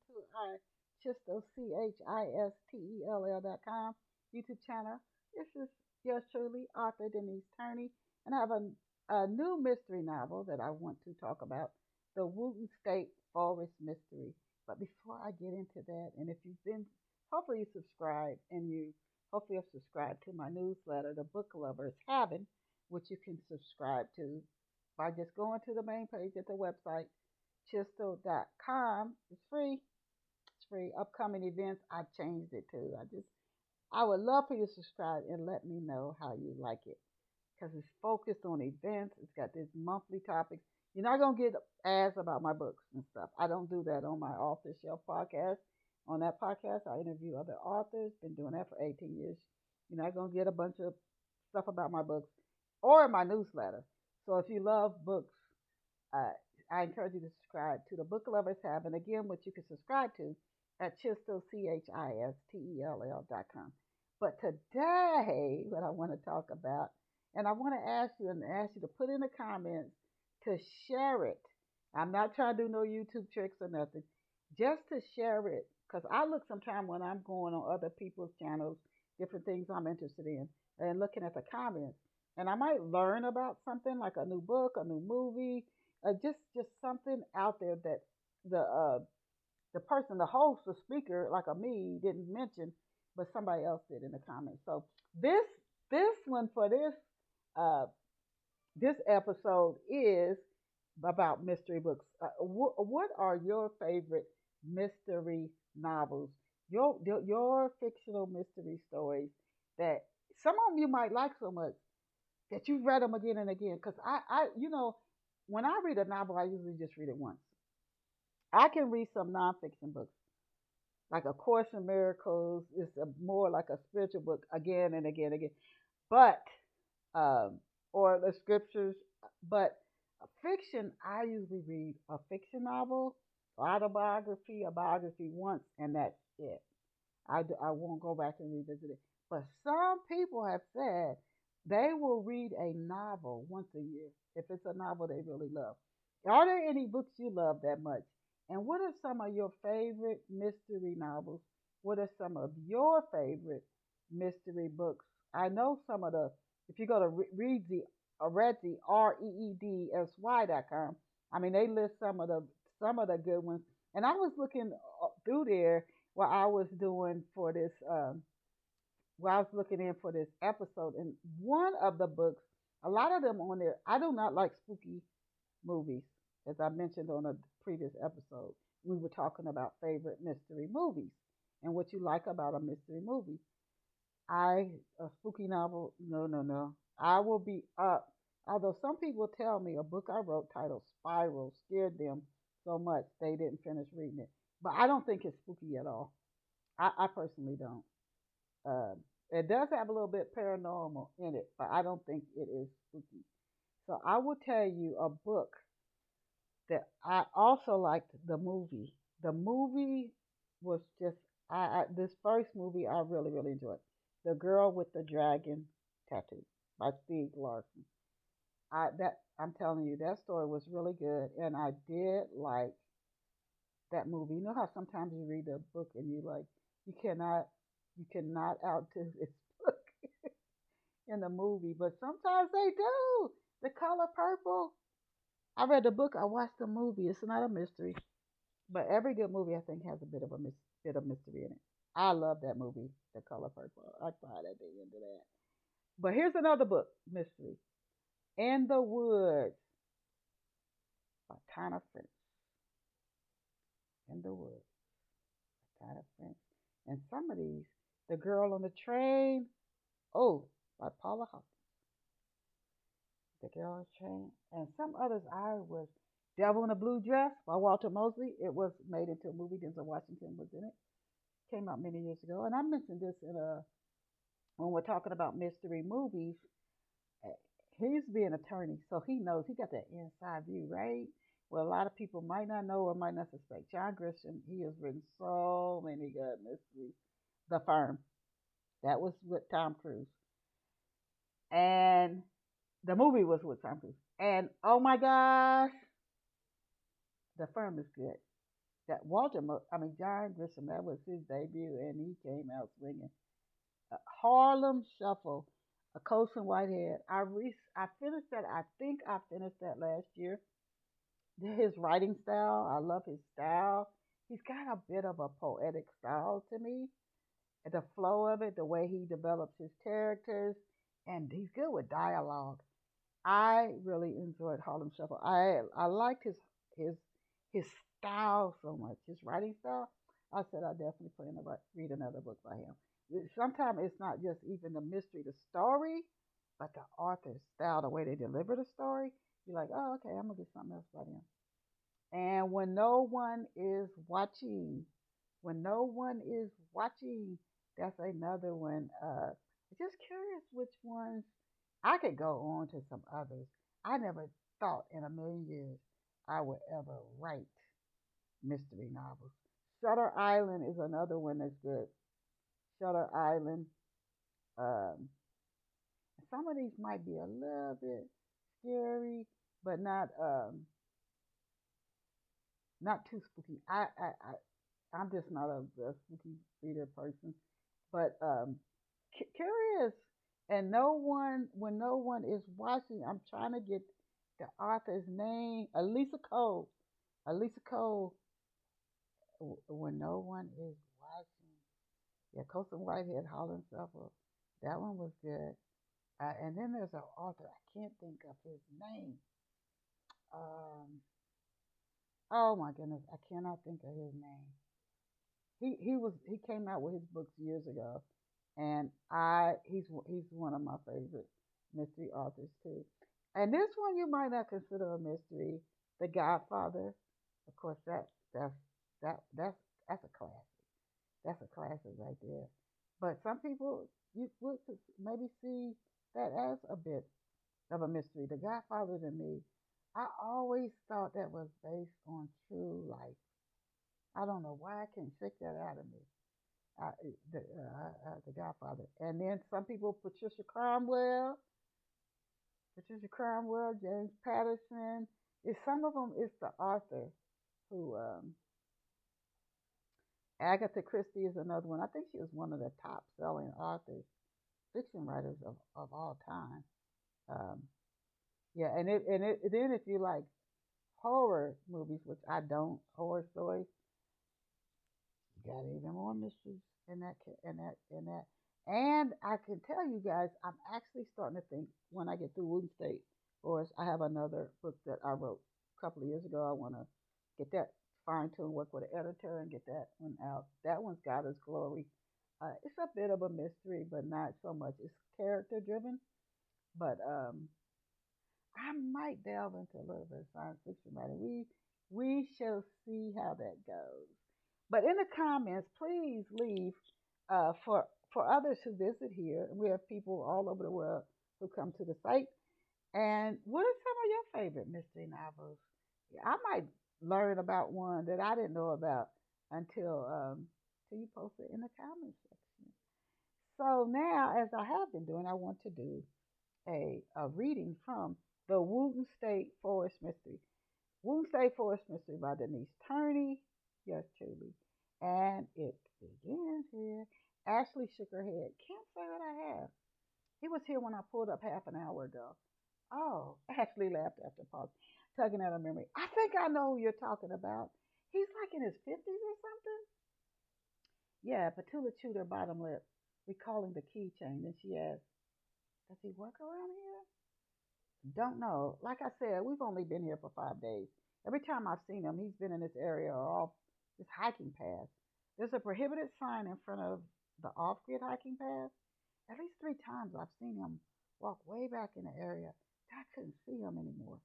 to our Chistell, Chistell.com YouTube channel. This is yours truly, author Denise Turney, and I have a new mystery novel that I want to talk about, the Whooten State Forest Mystery. But before I get into that, and if you've been, hopefully you subscribe, and you hopefully have subscribed to my newsletter, The Book Lovers Haven, which you can subscribe to by just going to the main page at the website, Chistell.com. It's free. It's free. Upcoming events, I've changed it too. I would love for you to subscribe and let me know how you like it because it's focused on events. It's got these monthly topics. You're not going to get ads about my books and stuff. I don't do that on my Off the Shelf podcast. On that podcast, I interview other authors. Been doing that for 18 years. You're not going to get a bunch of stuff about my books or my newsletter. So if you love books, uh, I encourage you to subscribe to the Book Lovers Have, and again, what you can subscribe to at Chistell, Chistell.com. But today, what I want to talk about, and I want to ask you to put in the comments to share it. I'm not trying to do no YouTube tricks or nothing, just to share it. Because I look sometime when I'm going on other people's channels, different things I'm interested in, and looking at the comments, and I might learn about something like a new book, a new movie, just something out there that the uh, the person, the host, the speaker, like a me, didn't mention, but somebody else did in the comments. So this this one for uh, this episode is about mystery books. What are your favorite mystery novels? Your fictional mystery stories that some of them you might like so much that you've read them again and again. Because when I read a novel, I usually just read it once. I can read some nonfiction books, like A Course in Miracles. It's more like a spiritual book again and again and again. But or the scriptures. But fiction, I usually read a fiction novel, autobiography, a biography once, and that's it. I won't go back and revisit it. But some people have said they will read a novel once a year if it's a novel they really love. Are there any books you love that much? And what are some of your favorite mystery novels? What are some of your favorite mystery books? I know some of the, if you go to Reedsy, REEDSY.com, I mean, they list some of the good ones. And I was looking through there while I was doing for this, while I was looking in for this episode. And one of the books, a lot of them on there, I do not like spooky movies, as I mentioned on a previous episode. We were talking about favorite mystery movies and what you like about a mystery movie. A spooky novel, no, no, no. I will be up. Although some people tell me a book I wrote titled Spiral scared them so much they didn't finish reading it. But I don't think it's spooky at all. I personally don't. Uh, it does have a little bit paranormal in it, but I don't think it is spooky. So I will tell you a book that I also liked the movie. The movie was just this first movie I really really enjoyed. The Girl with the Dragon Tattoo by Steve Larson. I'm telling you that story was really good, and I did like that movie. You know how sometimes you read a book and you cannot you cannot outdo this book in the movie, but sometimes they do. The Color Purple. I read the book. I watched the movie. It's not a mystery, but every good movie I think has a bit of mystery in it. I love that movie, The Color Purple. I cried at the end of that. But here's another book, mystery. In the Woods by Tana French. In the Woods by Tana French. And some of these, The Girl on the Train. Oh, by Paula Hawkins. The Girl on the Train. And some others I was Devil in a Blue Dress by Walter Mosley. It was made into a movie. Denzel Washington was in it. Came out many years ago. And I mentioned this when we're talking about mystery movies. He used to be an attorney, so he knows. He got that inside view, right? Well, a lot of people might not know or might not suspect. John Grisham, he has written so many good mysteries. The Firm, that was with Tom Cruise, and the movie was with Tom Cruise. And oh my gosh, The Firm is good. That John Grisham, that was his debut, and he came out swinging. Harlem Shuffle, a Colson Whitehead. I finished that. I think I finished that last year. His writing style, I love his style. He's got a bit of a poetic style to me. The flow of it, the way he develops his characters, and he's good with dialogue. I really enjoyed Harlem Shuffle. I liked his his style so much, his writing style. I said I definitely plan to read another book by him. Sometimes it's not just even the mystery, the story, but the author's style, the way they deliver the story. You're like, oh, okay, I'm gonna get something else by them. And when no one is watching, when no one is watching, that's another one. Just curious which ones. I could go on to some others. I never thought in a million years I would ever write mystery novels. Shutter Island is another one that's good. Shutter Island. Um, some of these might be a little bit scary, but not too spooky. I'm just not a spooky reader person, but curious. And no one, when no one is watching, I'm trying to get the author's name. Elisa Cole. Elisa Cole. When no one is watching. Yeah, Colson Whitehead, Holland Suffer. That one was good. And then there's an author. I can't think of his name. Um, oh my goodness, I cannot think of his name. He came out with his books years ago, and he's one of my favorite mystery authors too. And this one you might not consider a mystery, The Godfather. Of course, that's that's a classic. That's a classic right there. But some people you would maybe see that as a bit of a mystery. The Godfather to me, I always thought that was based on true life. I don't know why I can't shake that out of me. uh, the Godfather. And then some people, Patricia Cromwell, James Patterson. Is some of them is the author who Agatha Christie is another one. I think she was one of the top selling authors, fiction writers of all time. Um, yeah, then if you like horror movies, which I don't, horror stories, you got even more mysteries in that. And I can tell you guys, I'm actually starting to think when I get through Wooten State Forest, I have another book that I wrote a couple of years ago. I want to get that fine tuned, work with an editor, and get that one out. That one's got its glory. It's a bit of a mystery, but not so much. It's character driven, but I might delve into a little bit of science fiction writing. We shall see how that goes. But in the comments, please leave for others who visit here. We have people all over the world who come to the site. And what are some of your favorite mystery novels? I might learn about one that I didn't know about until you post it in the comments section. So now, as I have been doing, I want to do a reading from the Whooten State Forest Mystery. Whooten State Forest Mystery by Denise Turney. Yes, truly. And it begins here. Ashley shook her head. Can't say that I have. He was here when I pulled up half an hour ago. Oh, Ashley laughed after a pause, tugging at her memory. I think I know who you're talking about. He's like in his 50s or something. Yeah, Petula chewed her bottom lip, recalling the keychain. Then she asked, does he work around here? Don't know. Like I said, we've only been here for 5 days. Every time I've seen him, he's been in this area or off this hiking path. There's a prohibited sign in front of the off-grid hiking path. At least 3 times I've seen him walk way back in the area. I couldn't see him anymore.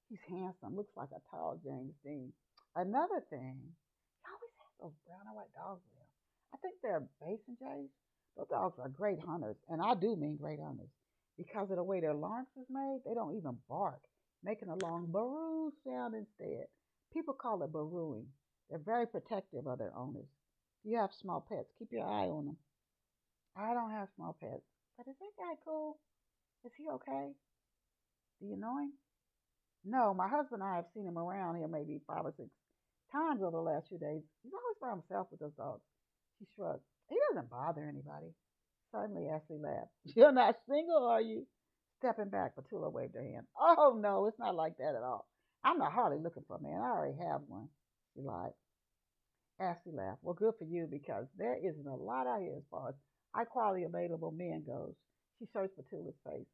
He's handsome, looks like a tall James Dean. Another thing, he always has those brown and white dogs with him. I think they're Basin Jays. Those dogs are great hunters, and I do mean great hunters. Because of the way their larynx is made, they don't even bark, making a long baroo sound instead. People call it barooing. They're very protective of their owners. If you have small pets, keep your eye on them. I don't have small pets, but is that guy cool? Is he okay? Do you know him? No, my husband and I have seen him around here maybe 5 or 6 times over the last few days. He's always by himself with those dogs. She shrugged. He doesn't bother anybody. Suddenly, Ashley laughed. You're not single, are you? Stepping back, Petula waved her hand. Oh, no, it's not like that at all. I'm not hardly looking for a man. I already have one. She lied. Ashley laughed. Well, good for you because there isn't a lot out here as far as high quality available men goes. She searched Petula's face,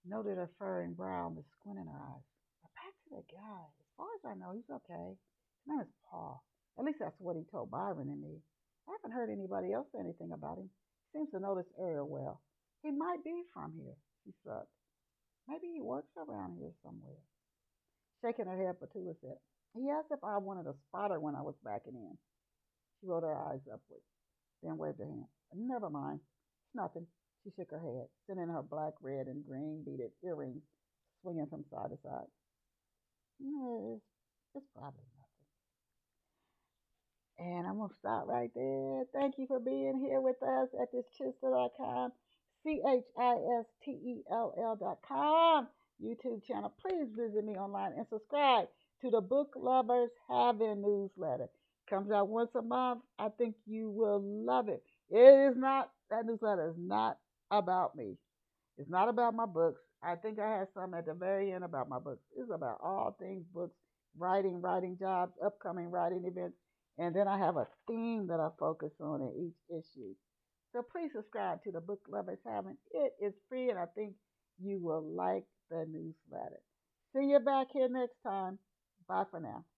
noted her furrowing brow and the squint in her eyes. But back to the guy. As far as I know, he's okay. His name is Paul. At least that's what he told Byron and me. I haven't heard anybody else say anything about him. He seems to know this area well. He might be from here, she shrugged. Maybe he works around here somewhere. Shaking her head, Petula said, he asked if I wanted a spotter when I was backing in. She rolled her eyes upward, then waved her hand. Never mind. It's nothing. She shook her head, sending her black, red, and green beaded earrings swinging from side to side. It's probably nothing. And I'm going to stop right there. Thank you for being here with us at this Chistell.com, Chistell.com YouTube channel. Please visit me online and subscribe to the Book Lovers Having newsletter. Comes out once a month. I think you will love it. That newsletter is not about me. It's not about my books. I think I have some at the very end about my books. It's about all things books, writing jobs, upcoming writing events, and then I have a theme that I focus on in each issue. So please subscribe to the Book Lovers Having. It is free, and I think you will like the newsletter. See you back here next time. Bye for now.